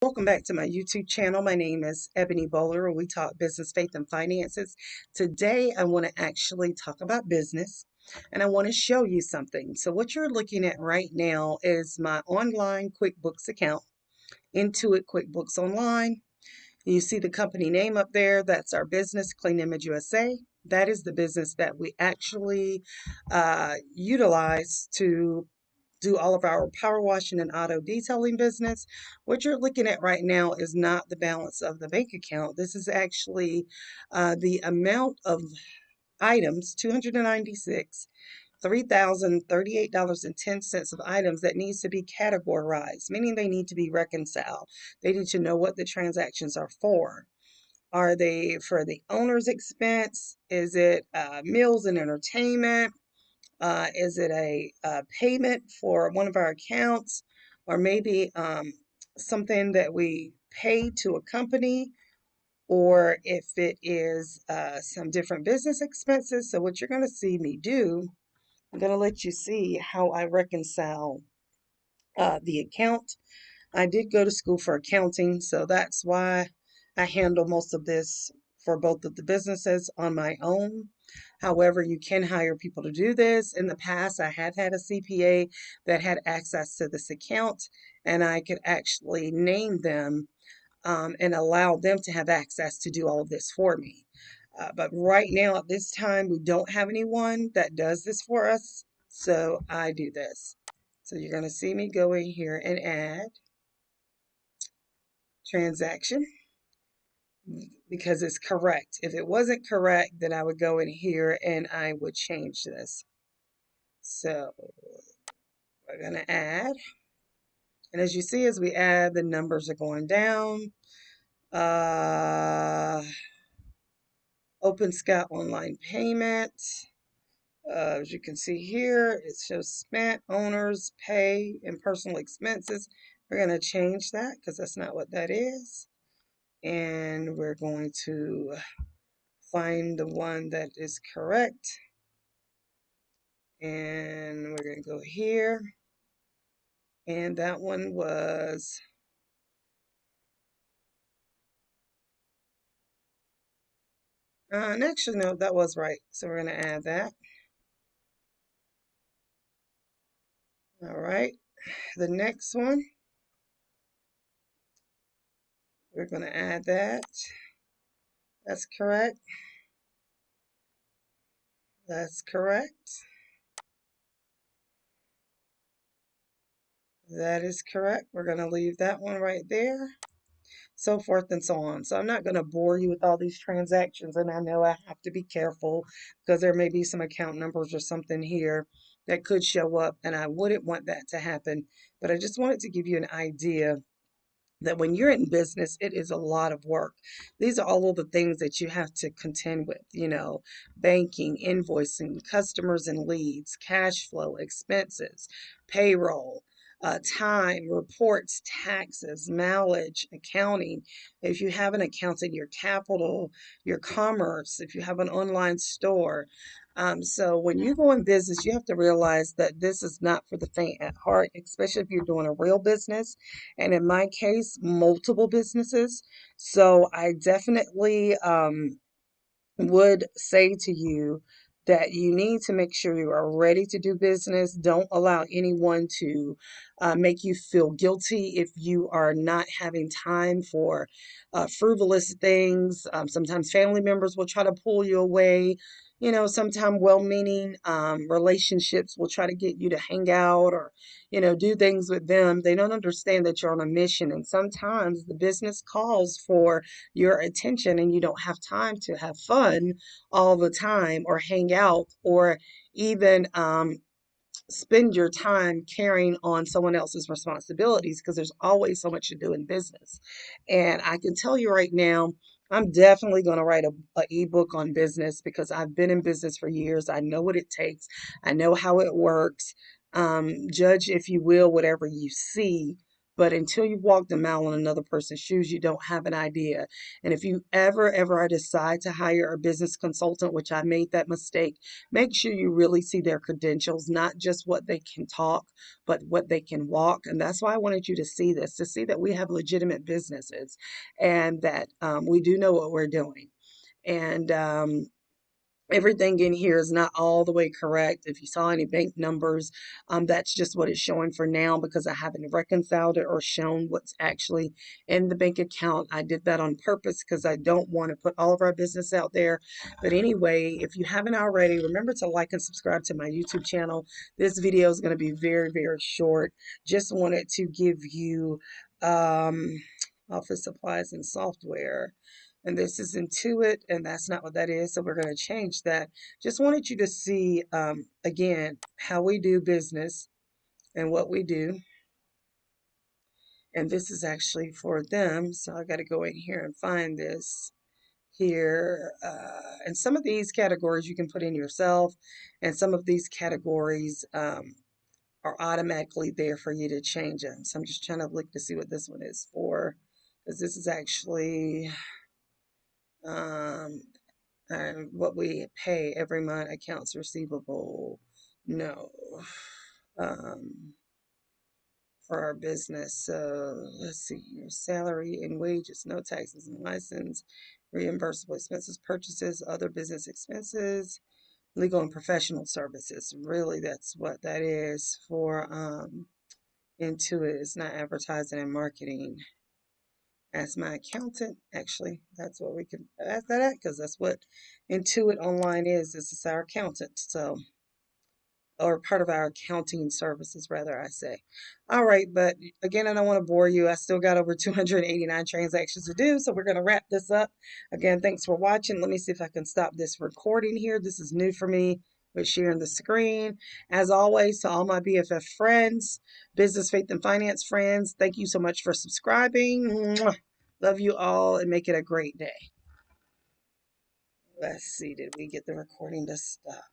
Welcome back to my YouTube channel. My name is Ebony Bowler, and we talk business, faith, and finances. Today, I want to actually talk about business, and I want to show you something. So what you're looking at right now is my online QuickBooks account, Intuit QuickBooks Online. You see the company name up there. That's our business, Clean Image USA. That is the business that we actually utilize to do all of our power washing and auto detailing business. What you're looking at right now is not the balance of the bank account. This is actually the amount of items, 296, $3,038.10 of items that needs to be categorized, meaning they need to be reconciled. They need to know what the transactions are for. Are they for the owner's expense? Is it meals and entertainment? Is it a payment for one of our accounts, or maybe something that we pay to a company, or if it is some different business expenses? So what you're going to see me do, I'm going to let you see how I reconcile the account. I did go to school for accounting, so that's why I handle most of this for both of the businesses on my own. However, you can hire people to do this. In the past, I have had a CPA that had access to this account, and I could actually name them and allow them to have access to do all of this for me. But right now, at this time, we don't have anyone that does this for us, so I do this. So you're going to see me go in here and add transaction because it's correct. If it wasn't correct, then I would go in here and I would change this. So we're going to add. And as you see, as we add, the numbers are going down. Uh, Open Sky online payment. As you can see here, it shows spent, owners, pay, and personal expenses. We're going to change that because that's not what that is. And we're going to find the one that is correct. And we're going to go here. And that one was and actually, no, that was right. So we're going to add that. All right. The next one, we're going to add that. That's correct. That's correct. That is correct. We're going to leave that one right there. So forth and so on. So I'm not going to bore you with all these transactions, and I know I have to be careful because there may be some account numbers or something here that could show up, and I wouldn't want that to happen. But I just wanted to give you an idea that when you're in business, it is a lot of work. These are all of the things that you have to contend with, banking, invoicing, customers and leads, cash flow, expenses, payroll, time, reports, taxes, mileage, accounting. If you have an accountant, your capital, your commerce, if you have an online store. So when you go in business, you have to realize that this is not for the faint at heart, especially if you're doing a real business. And in my case, multiple businesses. So I definitely would say to you that you need to make sure you are ready to do business. Don't allow anyone to make you feel guilty if you are not having time for frivolous things. Sometimes family members will try to pull you away. Sometimes well-meaning relationships will try to get you to hang out or, do things with them. They don't understand that you're on a mission. And sometimes the business calls for your attention and you don't have time to have fun all the time or hang out or even spend your time carrying on someone else's responsibilities because there's always so much to do in business. And I can tell you right now, I'm definitely going to write a ebook on business because I've been in business for years. I know what it takes. I know how it works. Judge, if you will, whatever you see. But until you've walked a mile in another person's shoes, you don't have an idea. And if you ever decide to hire a business consultant, which I made that mistake, make sure you really see their credentials, not just what they can talk, but what they can walk. And that's why I wanted you to see this, to see that we have legitimate businesses and that we do know what we're doing. And everything in here is not all the way correct. If you saw any bank numbers, that's just what it's showing for now because I haven't reconciled it or shown what's actually in the bank account. I did that on purpose because I don't want to put all of our business out there. But anyway, if you haven't already, remember to like and subscribe to my YouTube channel. This video is going to be very short. Just wanted to give you office supplies and software. And this is Intuit, and that's not what that is, so we're going to change that. Just wanted you to see, again, how we do business and what we do. And this is actually for them, so I got to go in here and find this here. And some of these categories you can put in yourself, and some of these categories are automatically there for you to change them. So I'm just trying to look to see what this one is for, because this is actually um, and what we pay every month, accounts receivable. No. Um, for our business. So let's see here. Salary and wages, no taxes and license, reimbursable expenses, purchases, other business expenses, legal and professional services. Really, that's what that is for Intuit. It's not advertising and marketing. As my accountant, actually, that's what we can ask that at because that's what Intuit Online is. This is our accountant. So, or part of our accounting services, rather, I say. All right, but again, I don't want to bore you. I still got over 289 transactions to do, so we're going to wrap this up. Again, thanks for watching. Let me see if I can stop this recording here. This is new for me with sharing the screen. As always, to all my BFF friends, business, faith, and finance friends, thank you so much for subscribing. Mwah. Love you all and make it a great day. Let's see, did we get the recording to stop?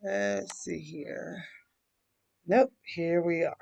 Let's see here. Nope, here we are.